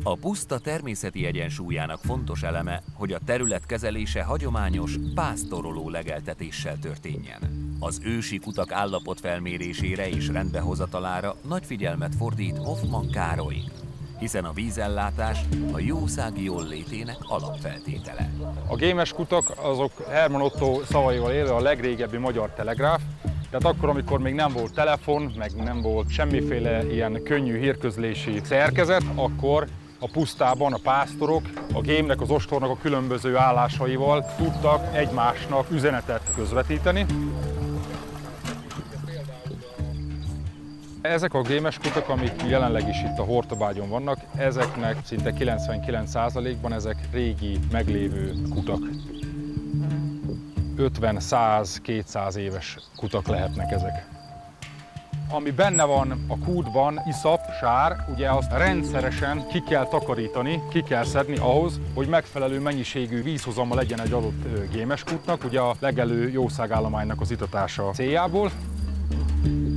A puszta természeti egyensúlyának fontos eleme, hogy a terület kezelése hagyományos, pásztoroló legeltetéssel történjen. Az ősi kutak állapotfelmérésére és rendbehozatalára nagy figyelmet fordít Hoffmann Károly, hiszen a vízellátás a jószági jóllétének alapfeltétele. A gémes kutak azok Hermann Ottó szavaival élve a legrégebbi magyar telegráf. Tehát akkor, amikor még nem volt telefon, meg nem volt semmiféle ilyen könnyű hírközlési szerkezet, akkor a pusztában a pásztorok a gémnek, az ostornak a különböző állásaival tudtak egymásnak üzenetet közvetíteni. Ezek a gémes kutak, amik jelenleg is itt a Hortobágyon vannak, ezeknek szinte 99%-ban ezek régi, meglévő kutak. 50, 100, 200 éves kutak lehetnek ezek. Ami benne van a kútban, iszap, sár, ugye azt rendszeresen ki kell takarítani, ki kell szedni ahhoz, hogy megfelelő mennyiségű vízhozama legyen egy adott gémes kútnak, ugye a legelő jószágállománynak az itatása céljából.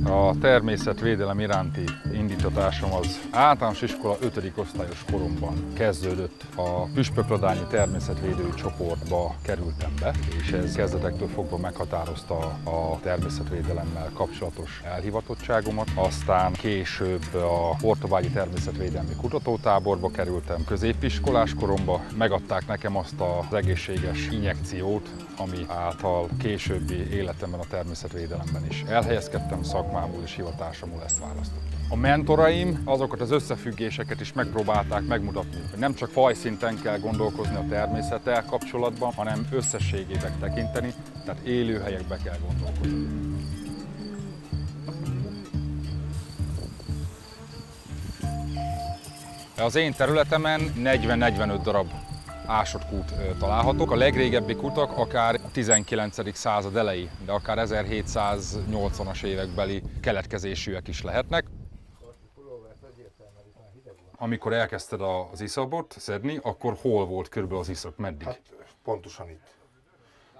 A természetvédelem iránti indítatásom az általános iskola 5. osztályos koromban kezdődött. A Püspökladányi természetvédői csoportba kerültem be, és ez kezdetektől fogva meghatározta a természetvédelemmel kapcsolatos elhivatottságomat. Aztán később a Hortobágyi Természetvédelmi Kutatótáborba kerültem középiskolás koromba. Megadták nekem azt az egészséges injekciót, ami által későbbi életemben a természetvédelemben is elhelyezkedtem, szakmámul és hivatásamul ezt választottam. A mentoraim azokat az összefüggéseket is megpróbálták megmutatni, hogy nem csak fajszinten kell gondolkozni a természettel kapcsolatban, hanem összességében tekinteni, tehát élőhelyekbe kell gondolkozni. Az én területemen 40-45 darab ásott kút találhatók. A legrégebbi kutak akár 19. század elejé, de akár 1780-as évekbeli keletkezésűek is lehetnek. Amikor elkezdted az iszapot szedni, akkor hol volt körülbelül az iszap, meddig? Hát pontosan itt.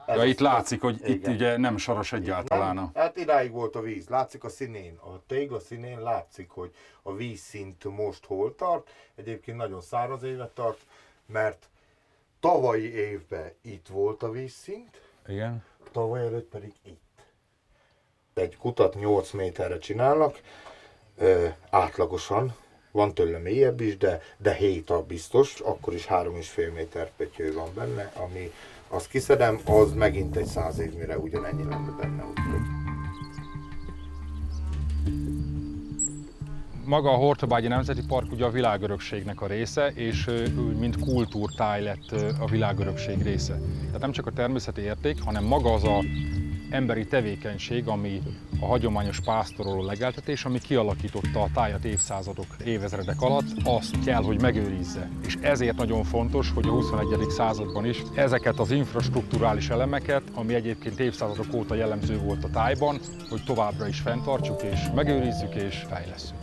Ja, itt látszik, hogy igen. Itt ugye nem saras egyáltalán. Nem, hát idáig volt a víz, látszik a színén, a tégla színén látszik, hogy a vízszint most hol tart. Egyébként nagyon száraz évet tart, mert tavalyi évben itt volt a vízszint, igen. Tavaly előtt pedig itt. Egy kutat 8 méterre csinálnak, átlagosan, van tőle mélyebb is, de 7 a biztos, akkor is 3,5 méter pöttyő van benne, ami azt kiszedem, az megint egy 100 év mire ugyanennyi lenne benne. Úgyhogy. Maga a Hortobágyi Nemzeti Park ugye a világörökségnek a része, és mint kultúrtáj lett a világörökség része. Tehát nem csak a természeti érték, hanem maga az a emberi tevékenység, ami a hagyományos pásztoroló legeltetés, ami kialakította a tájat évszázadok, évezredek alatt, azt kell, hogy megőrizze. És ezért nagyon fontos, hogy a 21. században is ezeket az infrastrukturális elemeket, ami egyébként évszázadok óta jellemző volt a tájban, hogy továbbra is fenntartsuk és megőrizzük és fejlesszük.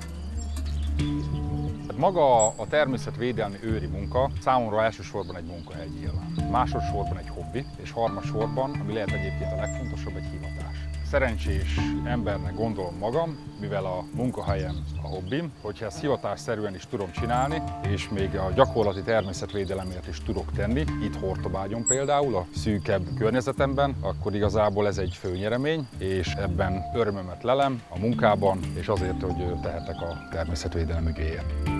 Maga a természetvédelmi őri munka számomra elsősorban egy munkahely nyilván. Másodszorban egy hobbi, és harmadsorban, ami lehet egyébként a legfontosabb, egy hivatás. Szerencsés embernek gondolom magam, mivel a munkahelyem a hobbim, hogyha ezt hivatásszerűen is tudom csinálni, és még a gyakorlati természetvédelemért is tudok tenni, itt Hortobágyon például, a szűkebb környezetemben, akkor igazából ez egy főnyeremény, és ebben örömömet lelem a munkában, és azért, hogy tehetek a természetvédelem ügyéért.